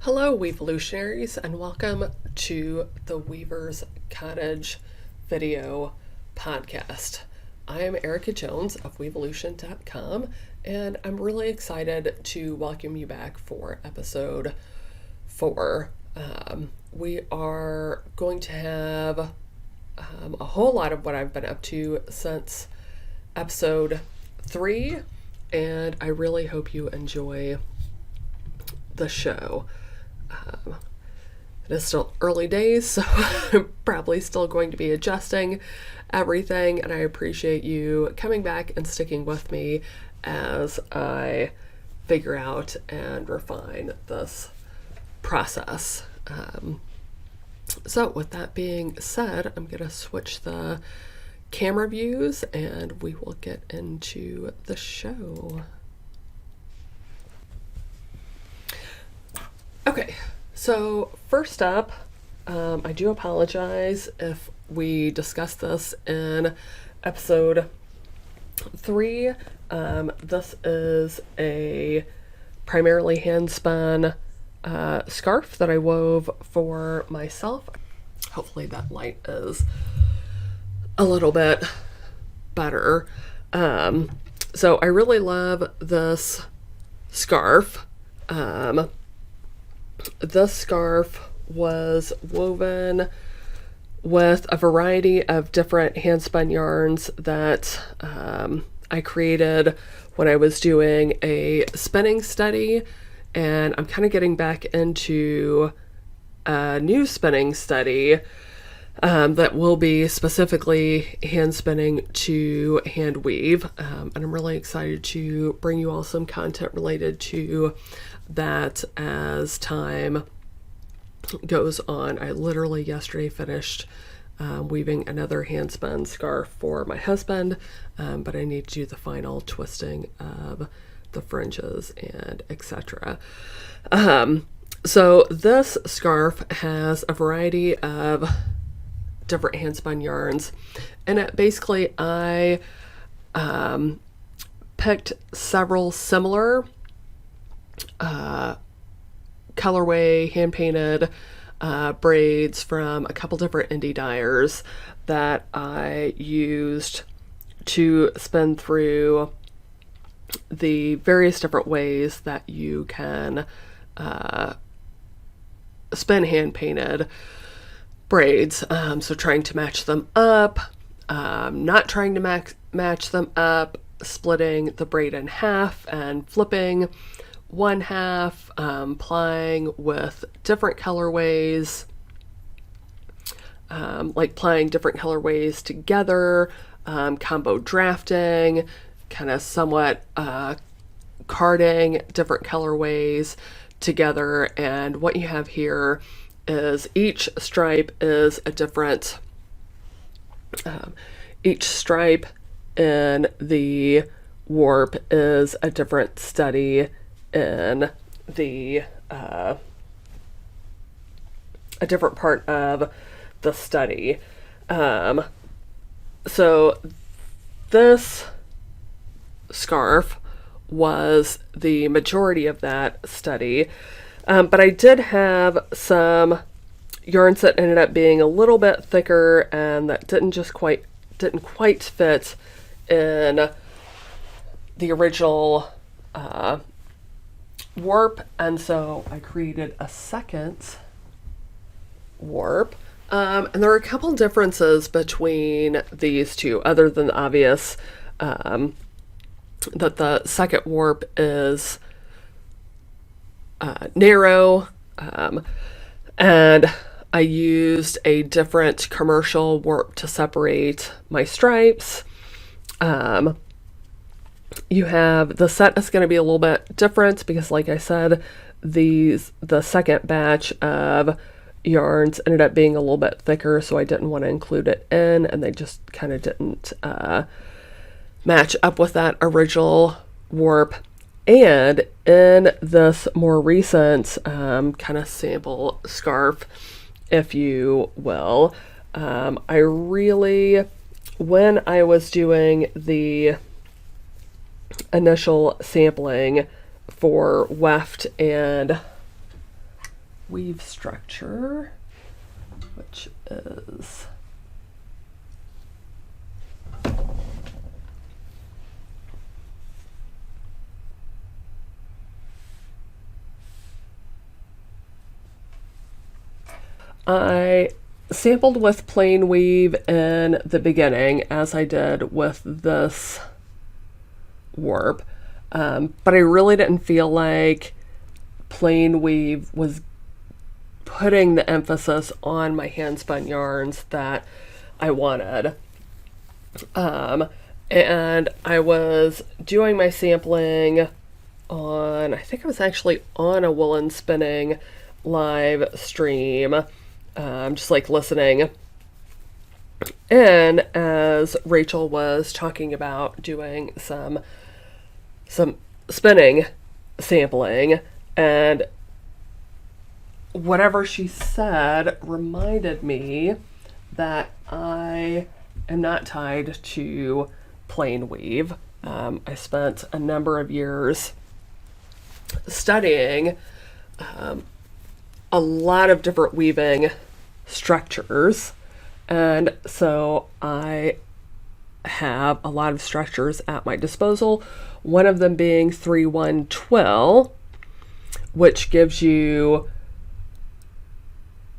Hello, Weavolutionaries, and welcome to the Weaver's Cottage video podcast. I am Erica Jones of Weavolution.com, and I'm really excited to welcome you back for episode 4. We are going to have a whole lot of what I've been up to since episode 3, and I really hope you enjoy the show. It is still early days, so I'm probably still going to be adjusting everything, and I appreciate you coming back and sticking with me as I figure out and refine this process. So with that being said, I'm going to switch the camera views and we will get into the show. Okay, so first up, I do apologize if we discussed this in episode 3. This is a primarily hand-spun scarf that I wove for myself. Hopefully that light is a little bit better. So I really love this scarf. This scarf was woven with a variety of different hand-spun yarns that I created when I was doing a spinning study, and I'm kind of getting back into a new spinning study that will be specifically hand spinning to hand weave, and I'm really excited to bring you all some content related to that as time goes on. I literally yesterday finished weaving another hand spun scarf for my husband, but I need to do the final twisting of the fringes and etc. So this scarf has a variety of different hand spun yarns, and it basically I picked several similar colorway hand painted braids from a couple different indie dyers that I used to spin through the various different ways that you can spin hand painted braids. So trying to match them up, not trying to match them up, splitting the braid in half and flipping one half, plying with different colorways, like plying different colorways together, combo drafting, kind of somewhat carding different colorways together. And what you have here is each stripe is a different, each stripe in the warp is a different study in the a different part of the study. So this scarf was the majority of that study, but I did have some yarns that ended up being a little bit thicker and that didn't quite fit in the original warp, and so I created a second warp. And there are a couple differences between these two, other than the obvious that the second warp is narrow, and I used a different commercial warp to separate my stripes. You have the set is going to be a little bit different because, like I said, the second batch of yarns ended up being a little bit thicker, so I didn't want to include it in, and they just kind of didn't match up with that original warp. And in this more recent kind of sample scarf, if you will, I really, when I was doing the initial sampling for weft and weave structure, which is I sampled with plain weave in the beginning, as I did with this warp, but I really didn't feel like plain weave was putting the emphasis on my hand spun yarns that I wanted. And I was doing my sampling on, I think I was actually on a woolen spinning live stream, just like listening. And as Rachel was talking about doing some spinning sampling, and whatever she said reminded me that I am not tied to plain weave. I spent a number of years studying a lot of different weaving structures, and so I have a lot of structures at my disposal, one of them being 3-1 twill, which gives you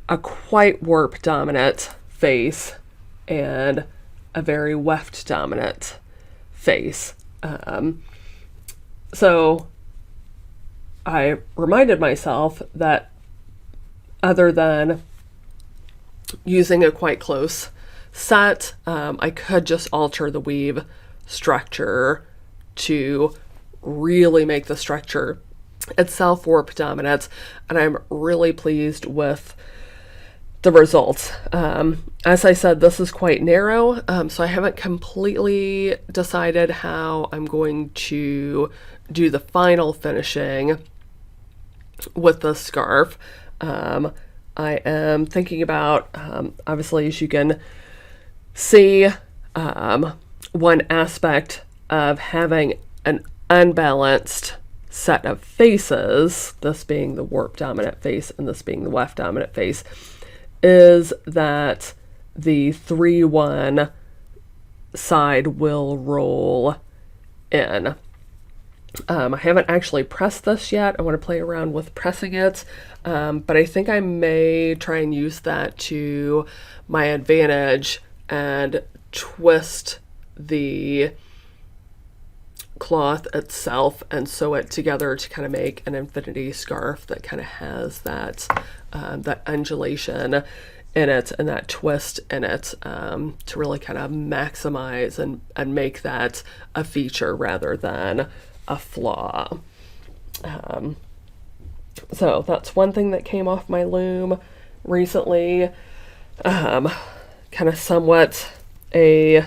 a quite warp dominant face and a very weft dominant face. So I reminded myself that other than using a quite close set, I could just alter the weave structure to really make the structure itself warp dominant, and I'm really pleased with the results. As I said, this is quite narrow, so I haven't completely decided how I'm going to do the final finishing with the scarf. I am thinking about, obviously, as you can see, one aspect of having an unbalanced set of faces, this being the warp dominant face and this being the weft dominant face, is that the 3-1 side will roll in. I haven't actually pressed this yet. I want to play around with pressing it, but I think I may try and use that to my advantage and twist the cloth itself and sew it together to kind of make an infinity scarf that kind of has that that undulation in it and that twist in it, to really kind of maximize and make that a feature rather than a flaw. So that's one thing that came off my loom recently, kind of somewhat a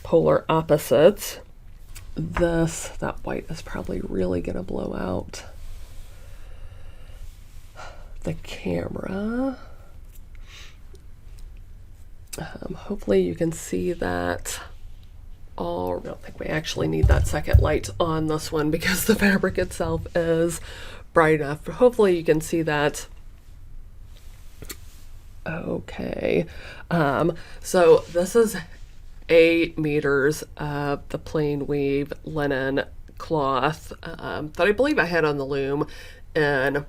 polar opposite. That white is probably really gonna blow out the camera. Hopefully you can see that. I don't think we actually need that second light on this one because the fabric itself is bright enough. Hopefully you can see that. Okay. So this is 8 meters of the plain weave linen cloth that I believe I had on the loom in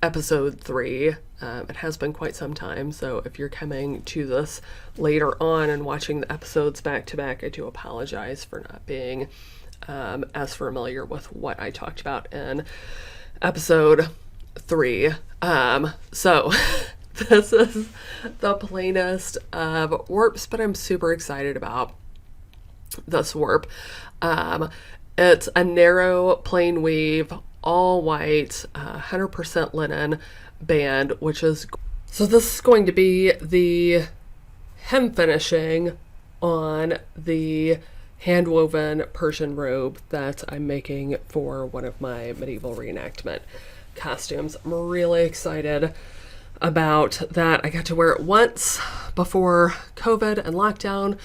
episode 3. It has been quite some time, so if you're coming to this later on and watching the episodes back to back, I do apologize for not being as familiar with what I talked about in episode 3. So this is the plainest of warps, but I'm super excited about this warp. It's a narrow plain weave, all white, 100% linen band, which is, so this is going to be the hem finishing on the hand-woven Persian robe that I'm making for one of my medieval reenactment costumes. I'm really excited about that. I got to wear it once before COVID and lockdown,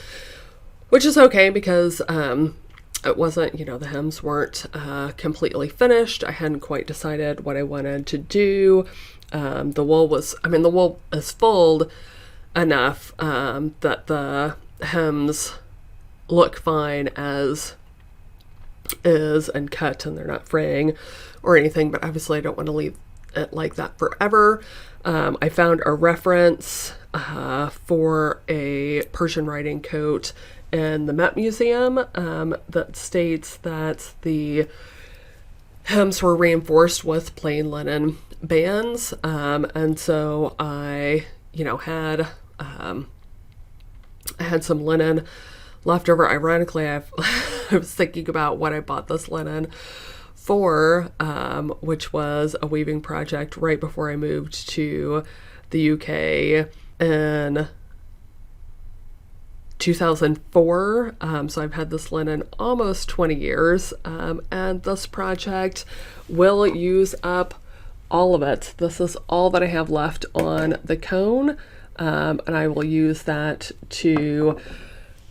which is okay because it wasn't, the hems weren't completely finished. I hadn't quite decided what I wanted to do. The wool is fulled enough that the hems look fine as is and cut, and they're not fraying or anything, but obviously I don't want to leave it like that forever. I found a reference for a Persian riding coat in the Met Museum that states that the hems were reinforced with plain linen bands, and so I had some linen left over. Ironically, I was thinking about what I bought this linen for, which was a weaving project right before I moved to the UK in 2004. So I've had this linen almost 20 years, and this project will use up all of it. This is all that I have left on the cone, and I will use that to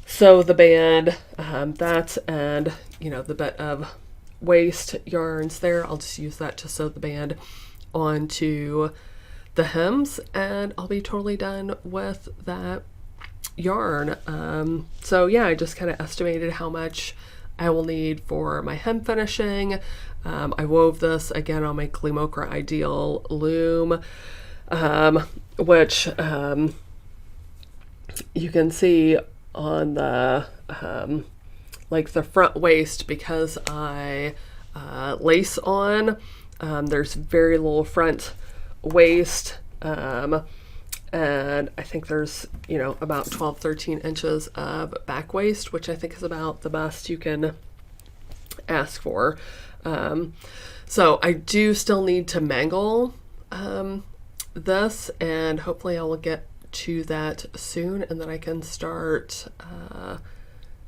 sew the band, that and the bit of waste yarns there. I'll just use that to sew the band onto the hems, and I'll be totally done with that yarn. So yeah, I just kind of estimated how much I will need for my hem finishing. I wove this again on my Klimokra Ideal loom, which you can see on the the front waist, because I lace on, there's very little front waist, and I think there's about 12-13 inches of back waist, which I think is about the best you can ask for. So I do still need to mangle this, and hopefully I will get to that soon, and then I can start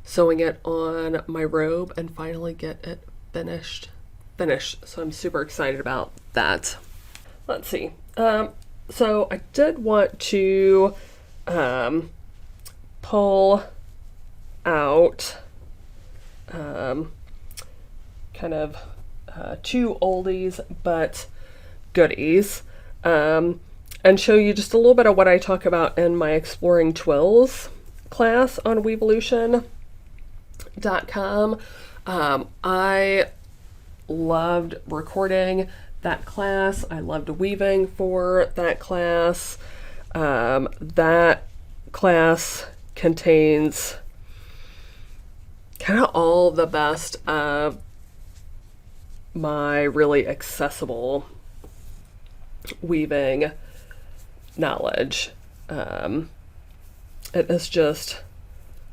sewing it on my robe and finally get it finished. So I'm super excited about that. Let's see. So I did want to pull out kind of two oldies but goodies, and show you just a little bit of what I talk about in my Exploring Twills class on Weaveolution.com. I loved recording that class. I loved weaving for that class. That class contains kind of all the best of my really accessible weaving knowledge. It is just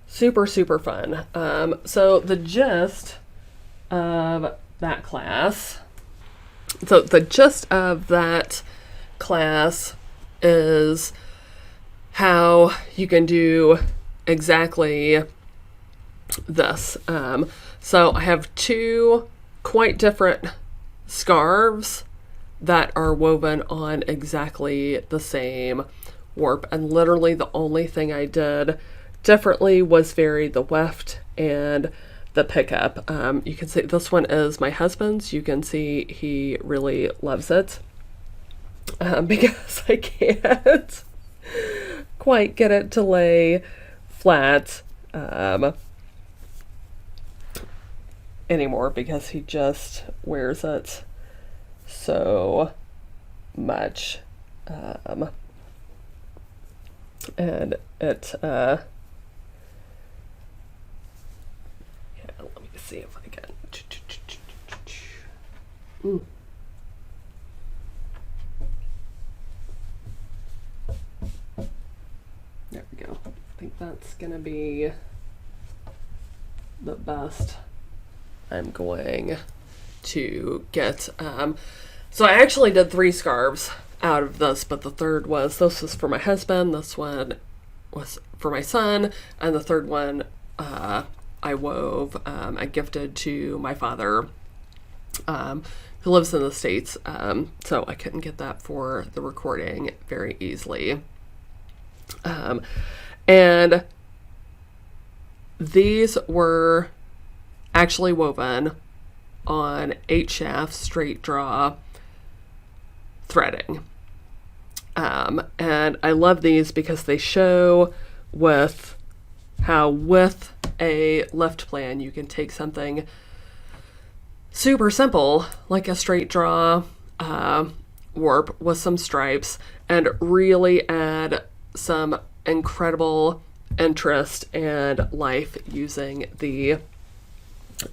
super, super fun. So the gist of that class is how you can do exactly this. So I have two quite different scarves that are woven on exactly the same warp, and literally the only thing I did differently was vary the weft and the pickup. You can see this one is my husband's. You can see he really loves it, because I can't quite get it to lay flat anymore, because he just wears it so much, and it yeah, let me see if I can there we go. I think that's gonna be the best I'm going to get. So I actually did 3 scarves out of this, but this was for my husband, this one was for my son, and the third one I wove, I gifted to my father, who lives in the States, so I couldn't get that for the recording very easily. And these were actually woven on 8 shafts straight draw threading. And I love these because they show with how with a lift plan you can take something super simple like a straight draw warp with some stripes and really add some incredible interest and life using the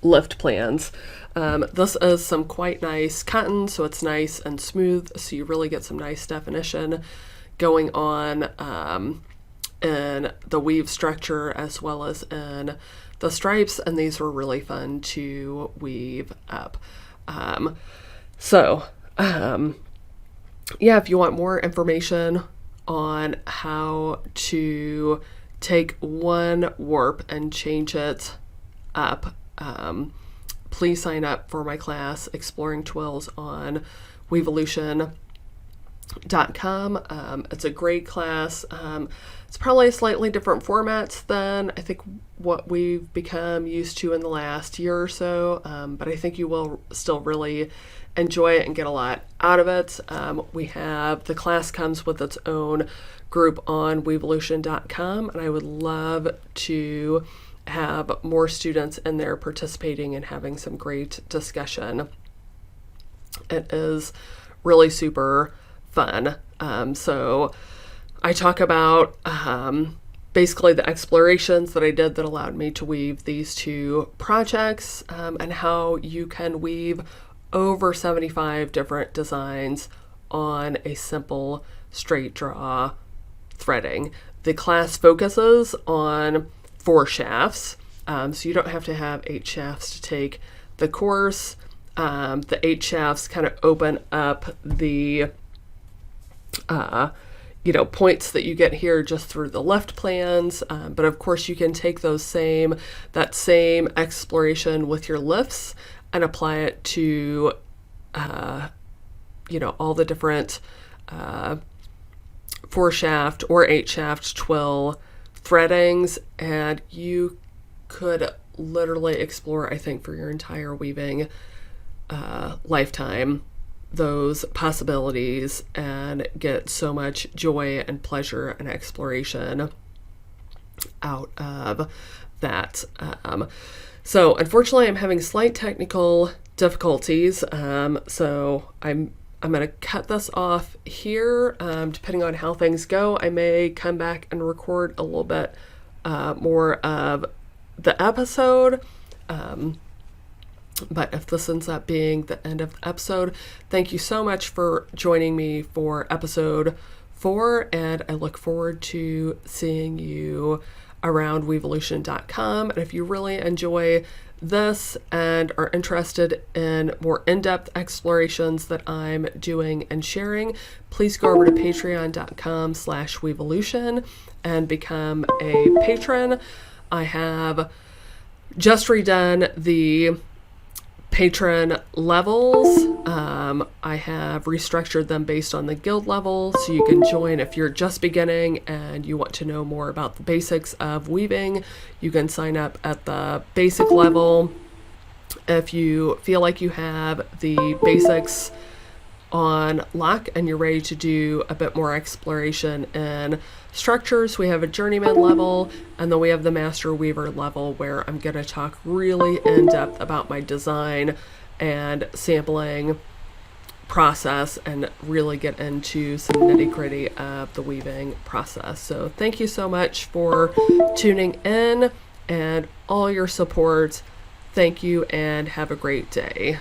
lift plans. This is some quite nice cotton, so it's nice and smooth, so you really get some nice definition going on in the weave structure as well as in the stripes, and these were really fun to weave up. Yeah, if you want more information on how to take one warp and change it up, please sign up for my class, Exploring Twills, on Weavevolution.com. It's a great class. It's probably a slightly different format than I think what we've become used to in the last year or so, but I think you will still really enjoy it and get a lot out of it. The class comes with its own group on Weavevolution.com, and I would love to have more students in there participating and having some great discussion. It is really super fun. So I talk about basically the explorations that I did that allowed me to weave these 2 projects, and how you can weave over 75 different designs on a simple straight draw threading. The class focuses on 4 shafts, so you don't have to have 8 shafts to take the course. The 8 shafts kind of open up the points that you get here just through the lift plans, but of course you can take that same exploration with your lifts and apply it to all the different 4 shaft or 8 shaft twill threadings, and you could literally explore, I think, for your entire weaving lifetime, those possibilities and get so much joy and pleasure and exploration out of that. So unfortunately, I'm having slight technical difficulties, so I'm going to cut this off here. Depending on how things go, I may come back and record a little bit more of the episode. But if this ends up being the end of the episode, thank you so much for joining me for episode 4, and I look forward to seeing you around Weavevolution.com. And if you really enjoy this and are interested in more in-depth explorations that I'm doing and sharing, please go over to patreon.com/Weavevolution and become a patron. I have just redone the patron levels. I have restructured them based on the guild level, so you can join if you're just beginning and you want to know more about the basics of weaving. You can sign up at the basic level. If you feel like you have the basics on lock and you're ready to do a bit more exploration in structures, we have a journeyman level, and then we have the master weaver level, where I'm going to talk really in depth about my design and sampling process and really get into some nitty-gritty of the weaving process. So thank you so much for tuning in and all your support. Thank you and have a great day.